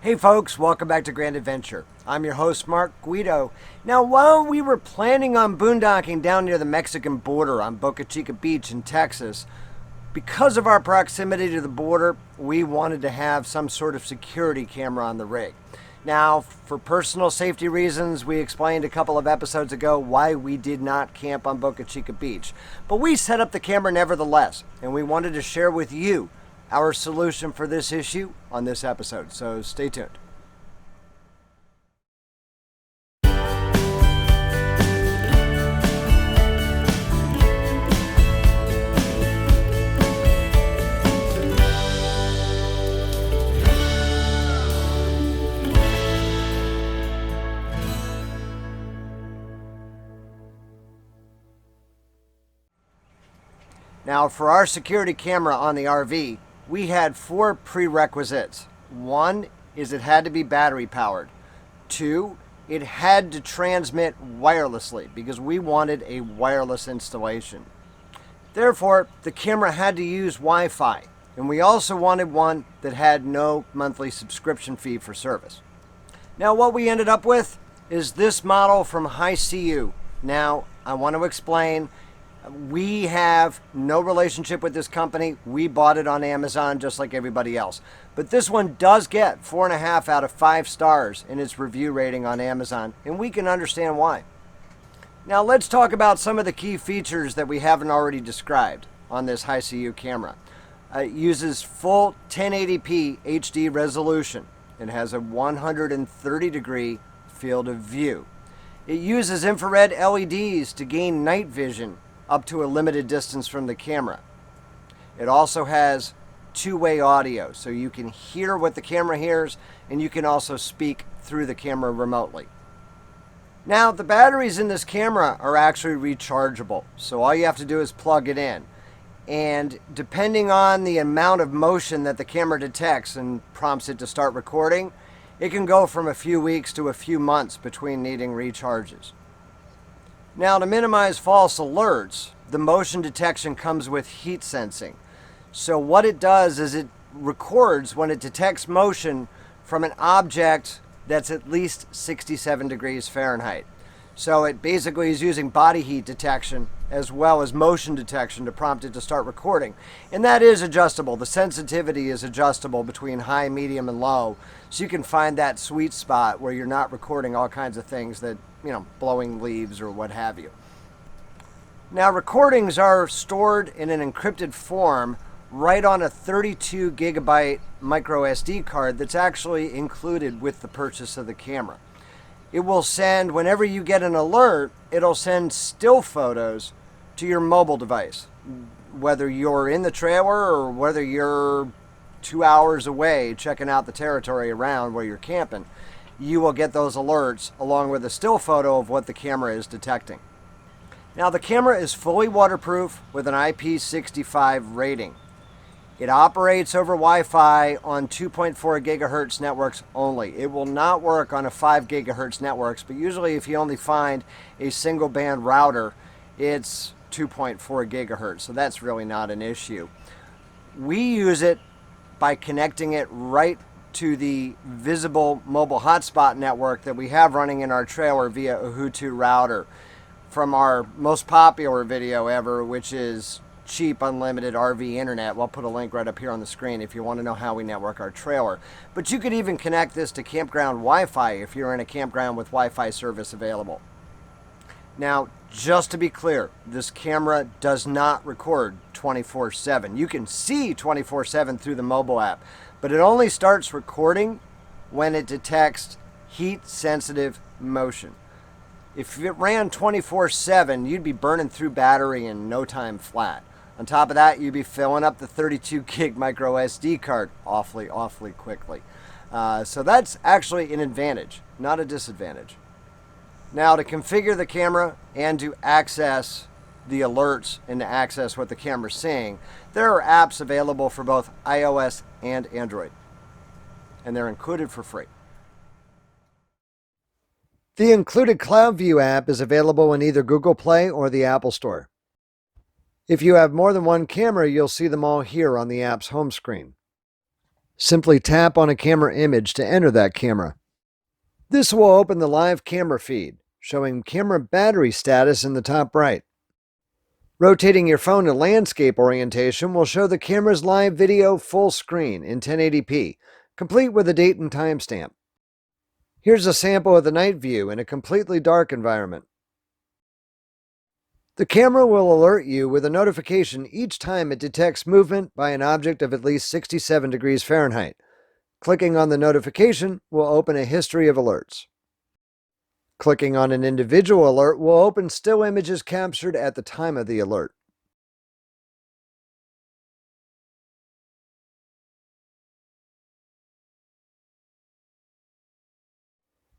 Hey folks, welcome back to Grand Adventure. I'm your host, Mark Guido. Now, while we were planning on boondocking down near the Mexican border on Boca Chica Beach in Texas, because of our proximity to the border, we wanted to have some sort of security camera on the rig. Now, for personal safety reasons, we explained a couple of episodes ago why we did not camp on Boca Chica Beach. But we set up the camera nevertheless, and we wanted to share with you our solution for this issue on this episode, so stay tuned. Now, for our security camera on the RV, we had 4 prerequisites. 1 is it had to be battery powered. 2, it had to transmit wirelessly because we wanted a wireless installation. Therefore, the camera had to use Wi-Fi, and we also wanted one that had no monthly subscription fee for service. Now, what we ended up with is this model from High CU. Now, I want to explain. We have no relationship with this company. We bought it on Amazon just like everybody else. But this one does get 4.5 out of 5 stars in its review rating on Amazon, and we can understand why. Now let's talk about some of the key features that we haven't already described on this High CU camera. It uses full 1080p HD resolution. It has a 130-degree field of view. It uses infrared LEDs to gain night vision up to a limited distance from the camera. It also has two-way audio, so you can hear what the camera hears, and you can also speak through the camera remotely. Now, the batteries in this camera are actually rechargeable, so all you have to do is plug it in. And depending on the amount of motion that the camera detects and prompts it to start recording, it can go from a few weeks to a few months between needing recharges. Now, to minimize false alerts, the motion detection comes with heat sensing. So what it does is it records when it detects motion from an object that's at least 67 degrees Fahrenheit. So it basically is using body heat detection as well as motion detection to prompt it to start recording. And that is adjustable. The sensitivity is adjustable between high, medium, and low. So you can find that sweet spot where you're not recording all kinds of things that, blowing leaves or what have you. Now, recordings are stored in an encrypted form right on a 32 gigabyte micro SD card that's actually included with the purchase of the camera. It will send, whenever you get an alert, it'll send still photos to your mobile device. Whether you're in the trailer or whether you're 2 hours away checking out the territory around where you're camping, you will get those alerts along with a still photo of what the camera is detecting. Now, the camera is fully waterproof with an IP65 rating. It operates over Wi-Fi on 2.4 gigahertz networks only. It will not work on a 5 gigahertz networks, but usually if you only find a single band router, it's 2.4 gigahertz, so that's really not an issue. We use it by connecting it right to the visible mobile hotspot network that we have running in our trailer via a Hutu router from our most popular video ever, which is cheap unlimited RV internet. We'll put a link right up here on the screen if you want to know how we network our trailer. But you could even connect this to campground Wi-Fi if you're in a campground with Wi-Fi service available. Now, just to be clear, this camera does not record 24/7. You can see 24/7 through the mobile app, but it only starts recording when it detects heat-sensitive motion. If it ran 24/7, you'd be burning through battery in no time flat. On top of that, you'd be filling up the 32 gig micro SD card awfully quickly. So that's actually an advantage, not a disadvantage. Now, to configure the camera and to access the alerts and to access what the camera's seeing, there are apps available for both iOS and Android, and they're included for free. The included CloudView app is available in either Google Play or the Apple Store. If you have more than one camera, you'll see them all here on the app's home screen. Simply tap on a camera image to enter that camera. This will open the live camera feed, showing camera battery status in the top right. Rotating your phone to landscape orientation will show the camera's live video full screen in 1080p, complete with a date and timestamp. Here's a sample of the night view in a completely dark environment. The camera will alert you with a notification each time it detects movement by an object of at least 67 degrees Fahrenheit. Clicking on the notification will open a history of alerts. Clicking on an individual alert will open still images captured at the time of the alert.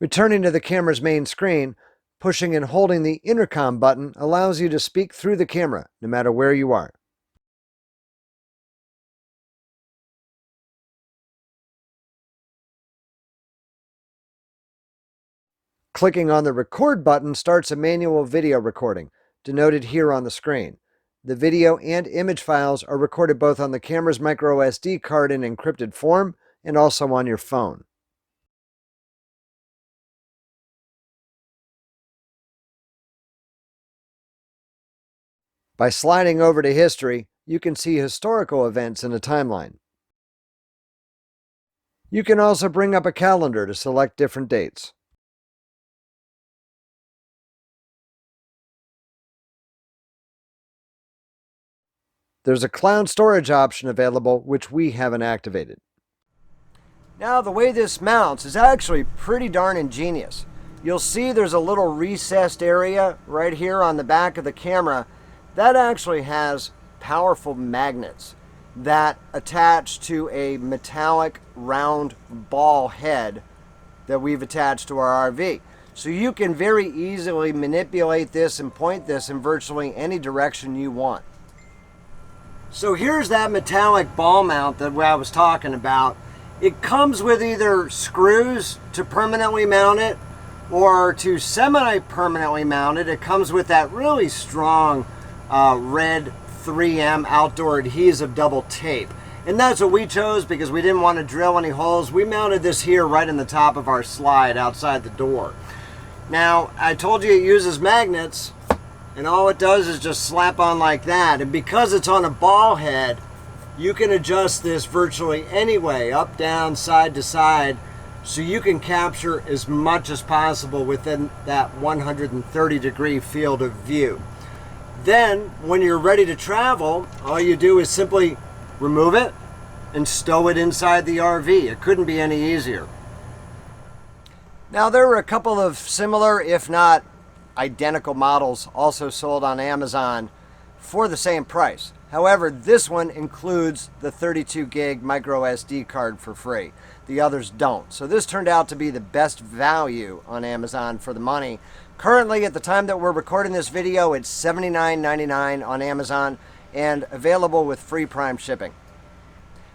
Returning to the camera's main screen, pushing and holding the intercom button allows you to speak through the camera, no matter where you are. Clicking on the record button starts a manual video recording, denoted here on the screen. The video and image files are recorded both on the camera's micro SD card in encrypted form and also on your phone. By sliding over to history, you can see historical events in a timeline. You can also bring up a calendar to select different dates. There's a cloud storage option available, which we haven't activated. Now, the way this mounts is actually pretty darn ingenious. You'll see there's a little recessed area right here on the back of the camera that actually has powerful magnets that attach to a metallic round ball head that we've attached to our RV. So you can very easily manipulate this and point this in virtually any direction you want. So here's that metallic ball mount that I was talking about. It comes with either screws to permanently mount it or to semi-permanently mount it. It comes with that really strong red 3M outdoor adhesive double tape. And that's what we chose because we didn't want to drill any holes. We mounted this here right in the top of our slide outside the door. Now, I told you it uses magnets, and all it does is just slap on like that. And because it's on a ball head, you can adjust this virtually any way, up, down, side to side, so you can capture as much as possible within that 130 degree field of view. Then, when you're ready to travel, all you do is simply remove it and stow it inside the RV. It couldn't be any easier. Now, there were a couple of similar, if not identical models also sold on Amazon for the same price. However, this one includes the 32 gig micro SD card for free. The others don't. So this turned out to be the best value on Amazon for the money. Currently, at the time that we're recording this video, it's $79.99 on Amazon and available with free Prime shipping.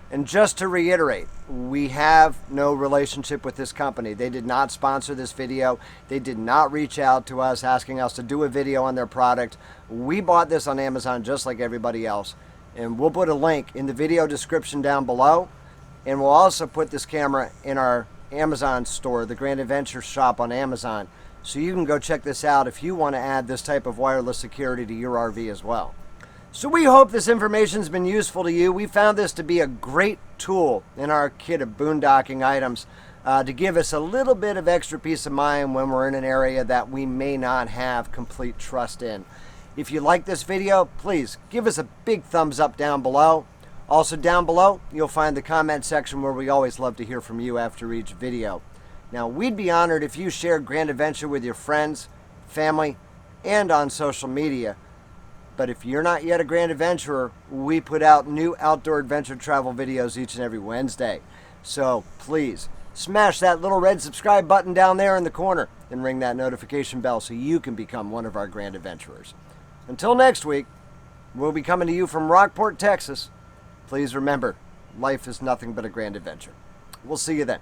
And just to reiterate, we have no relationship with this company. They did not sponsor this video. They did not reach out to us asking us to do a video on their product. We bought this on Amazon just like everybody else. And we'll put a link in the video description down below. And we'll also put this camera in our Amazon store, the Grand Adventure shop on Amazon. So you can go check this out if you want to add this type of wireless security to your RV as well. So we hope this information's been useful to you. We found this to be a great tool in our kit of boondocking items to give us a little bit of extra peace of mind when we're in an area that we may not have complete trust in. If you like this video, please give us a big thumbs up down below. Also down below, you'll find the comment section where we always love to hear from you after each video. Now, we'd be honored if you shared Grand Adventure with your friends, family, and on social media. But if you're not yet a Grand Adventurer, we put out new outdoor adventure travel videos each and every Wednesday. So please, smash that little red subscribe button down there in the corner and ring that notification bell so you can become one of our Grand Adventurers. Until next week, we'll be coming to you from Rockport, Texas. Please remember, life is nothing but a grand adventure. We'll see you then.